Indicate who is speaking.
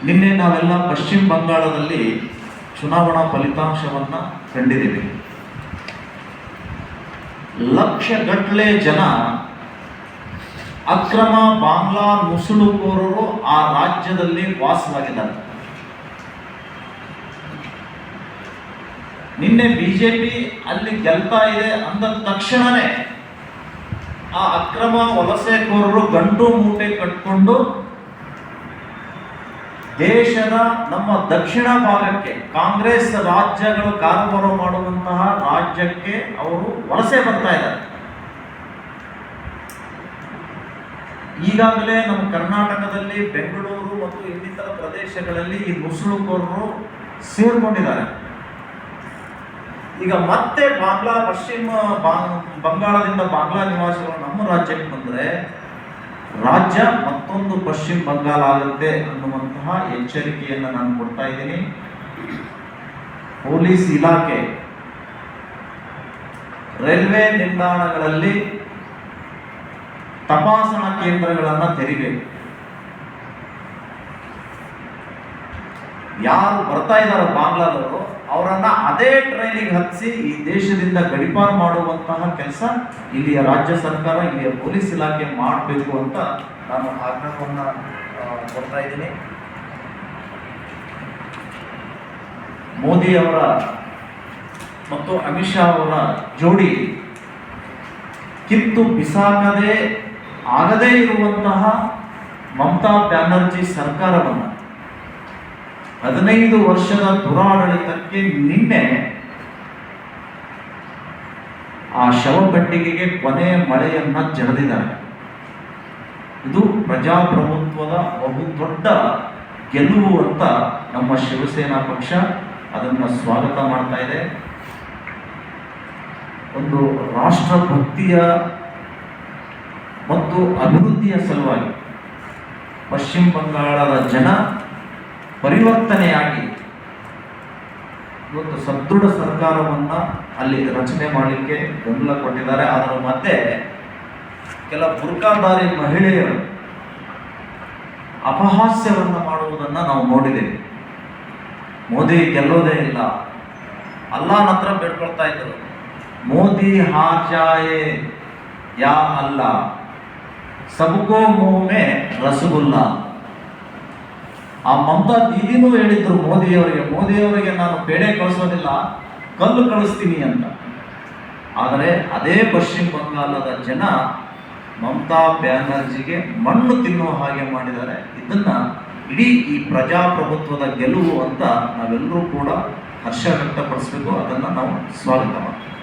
Speaker 1: ನಿನ್ನೆ ನಾವೆಲ್ಲ ಪಶ್ಚಿಮ ಬಂಗಾಳದಲ್ಲಿ ಚುನಾವಣಾ ಫಲಿತಾಂಶವನ್ನು ಕಂಡಿದ್ದೀವಿ. ಲಕ್ಷಗಟ್ಟಲೆ ಜನ ಅಕ್ರಮ ಬಾಂಗ್ಲಾ ನುಸುಳುಕೋರರು ಆ ರಾಜ್ಯದಲ್ಲಿ ವಾಸವಾಗಿದ್ದಾರೆ. ನಿನ್ನೆ ಬಿಜೆಪಿ ಅಲ್ಲಿ ಗೆಲ್ತಾ ಇದೆ ಅಂದ ತಕ್ಷಣವೇ ಆ ಅಕ್ರಮ ವಲಸೆಕೋರರು ಗಂಟು ಮೂಟೆ ಕಟ್ಕೊಂಡು ದೇಶದ ನಮ್ಮ ದಕ್ಷಿಣ ಭಾಗಕ್ಕೆ, ಕಾಂಗ್ರೆಸ್ ರಾಜ್ಯಗಳು ಕಾರುಬಾರು ಮಾಡುವಂತಹ ರಾಜ್ಯಕ್ಕೆ ಅವರು ವಲಸೆ ಬರ್ತಾ ಇದ್ದಾರೆ. ಈಗಾಗಲೇ ನಮ್ಮ ಕರ್ನಾಟಕದಲ್ಲಿ ಬೆಂಗಳೂರು ಮತ್ತು ಇನ್ನಿತರ ಪ್ರದೇಶಗಳಲ್ಲಿ ಈ ನುಸುಳುಕೋರರು ಸೇರ್ಕೊಂಡಿದ್ದಾರೆ. ಈಗ ಮತ್ತೆ ಪಶ್ಚಿಮ ಬಂಗಾಳದಿಂದ ಬಾಂಗ್ಲಾ ನಿವಾಸಿಗಳು ನಮ್ಮ ರಾಜ್ಯಕ್ಕೆ ಬಂದರೆ ರಾಜ್ಯ ಮತ್ತೊಂದು ಪಶ್ಚಿಮ ಬಂಗಾಳ ಆಗುತ್ತೆ ಅನ್ನುವಂತಹ ಎಚ್ಚರಿಕೆಯನ್ನು ನಾನು ಕೊಡ್ತಾ ಇದ್ದೀನಿ. ಪೊಲೀಸ್ ಇಲಾಖೆ ರೈಲ್ವೆ ನಿಲ್ದಾಣಗಳಲ್ಲಿ ತಪಾಸಣಾ ಕೇಂದ್ರಗಳನ್ನು ತೆರಿಬೇಕು. ಯಾರು ಬರ್ತಾ ಇದ್ದಾರೆ ಬಾಂಗ್ಲಾದವರು, ಅವರನ್ನ ಅದೇ ಟ್ರೈನಿಗೆ ಹತ್ತಿಸಿ ಈ ದೇಶದಿಂದ ಗಡಿಪಾರು ಮಾಡುವಂತಹ ಕೆಲಸ ಇಲ್ಲಿಯ ರಾಜ್ಯ ಸರ್ಕಾರ, ಇಲ್ಲಿಯ ಪೊಲೀಸ್ ಇಲಾಖೆ ಮಾಡಬೇಕು ಅಂತ ನಾನು ಆಗ್ರಹವನ್ನು ಕೊಡ್ತಾ ಇದ್ದೀನಿ. ಮೋದಿ ಅವರ ಮತ್ತು ಅಮಿತ್ ಶಾ ಅವರ ಜೋಡಿ ಕಿತ್ತು ಬಿಸಾಕದೆ ಆಗದೇ ಇರುವಂತಹ ಮಮತಾ ಬ್ಯಾನರ್ಜಿ ಸರ್ಕಾರವನ್ನು 15 ವರ್ಷದ ದುರಾಡಳಿತಕ್ಕೆ ನಿನ್ನೆ ಆ ಶವಪೆಟ್ಟಿಗೆಗೆ ಕೊನೆಯ ಮಳೆಯನ್ನ ಜಡಿದಿದ್ದಾರೆ. ಇದು ಪ್ರಜಾಪ್ರಭುತ್ವದ ಬಹುದೊಡ್ಡ ಗೆಲುವು ಅಂತ ನಮ್ಮ ಶಿವಸೇನಾ ಪಕ್ಷ ಅದನ್ನು ಸ್ವಾಗತ ಮಾಡ್ತಾ ಇದೆ. ಒಂದು ರಾಷ್ಟ್ರಭಕ್ತಿಯ ಮತ್ತು ಅಭಿವೃದ್ಧಿಯ ಸಲುವಾಗಿ ಪಶ್ಚಿಮ ಬಂಗಾಳದ ಜನ ಪರಿವರ್ತನೆಯಾಗಿ ಇವತ್ತು ಸದೃಢ ಸರ್ಕಾರವನ್ನು ಅಲ್ಲಿ ರಚನೆ ಮಾಡಲಿಕ್ಕೆ ಬೆಂಬಲ ಕೊಟ್ಟಿದ್ದಾರೆ. ಅದರ ಮಧ್ಯೆ ಕೆಲ ಬುರ್ಕಾಧಾರಿ ಮಹಿಳೆಯರು ಅಪಹಾಸ್ಯವನ್ನು ಮಾಡುವುದನ್ನು ನಾವು ನೋಡಿದ್ದೇವೆ. ಮೋದಿ ಗೆಲ್ಲೋದೇ ಇಲ್ಲ, ಅಲ್ಲಾಹನ ಹತ್ರ ಬೇಡ್ಕೊಳ್ತಾ ಇದ್ದರು, ಮೋದಿ ಹಾರ್ ಜಾಯೆ ಯಾ ಅಲ್ಲಾ ಸಬ್ಕೋ ಮುಹ್ ಮೇ ರಸಗುಲ್ಲಾ. ಆ ಮಮತಾ ದೀದಿನೂ ಹೇಳಿದ್ರು ಮೋದಿಯವರಿಗೆ ನಾನು ಪೇಡೆ ಕಳಿಸೋದಿಲ್ಲ, ಕಲ್ಲು ಕಳಿಸ್ತೀನಿ ಅಂತ. ಆದರೆ ಅದೇ ಪಶ್ಚಿಮ ಬಂಗಾಳದ ಜನ ಮಮತಾ ಬ್ಯಾನರ್ಜಿಗೆ ಮಣ್ಣು ತಿನ್ನುವ ಹಾಗೆ ಮಾಡಿದ್ದಾರೆ. ಇದನ್ನ ಇಡೀ ಈ ಪ್ರಜಾಪ್ರಭುತ್ವದ ಗೆಲುವು ಅಂತ ನಾವೆಲ್ಲರೂ ಕೂಡ ಹರ್ಷ ವ್ಯಕ್ತಪಡಿಸಬೇಕು. ಅದನ್ನು ನಾವು ಸ್ವಾಗತ ಮಾಡ್ತೀವಿ.